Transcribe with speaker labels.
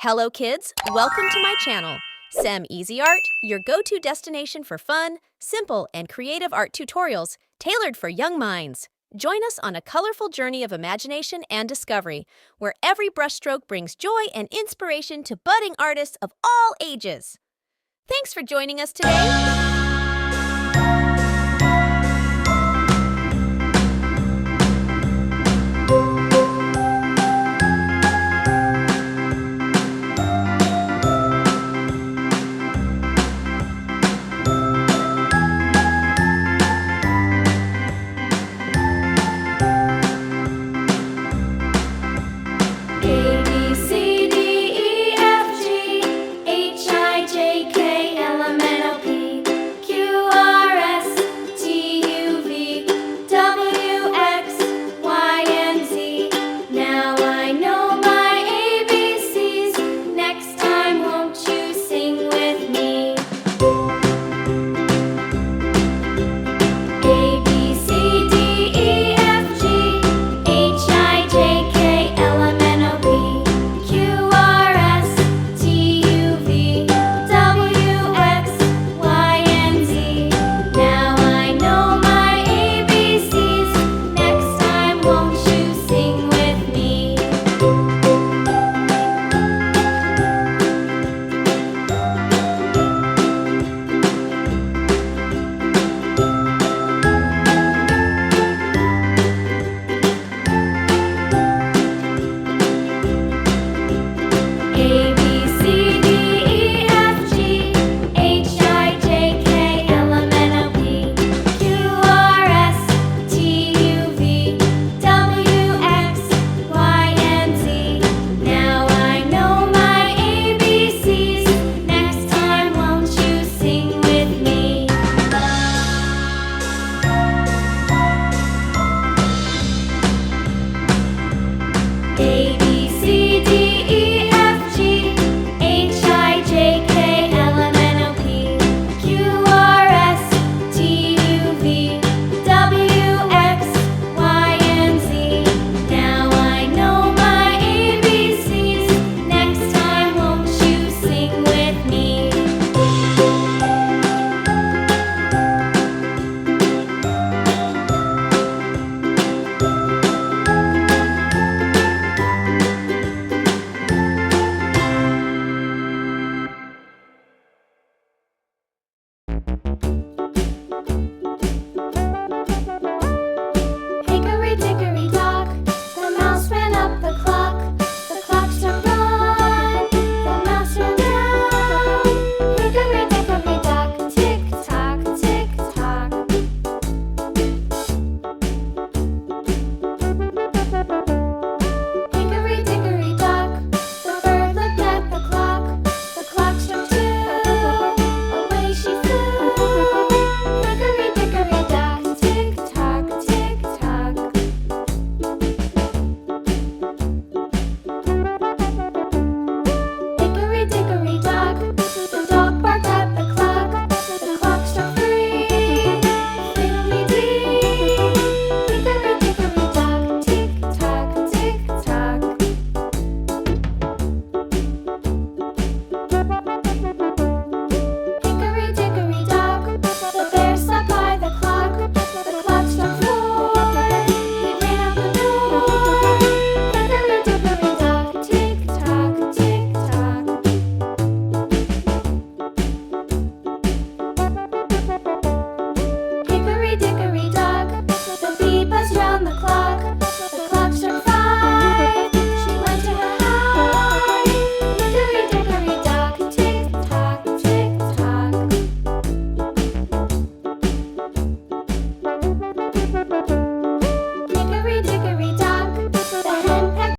Speaker 1: Hello kids, welcome to my channel, Sem Easy Art, your go-to destination for fun, simple, and creative art tutorials tailored for young minds. Join us on a colorful journey of imagination and discovery, where every brushstroke brings joy and inspiration to budding artists of all ages. Thanks for joining us today.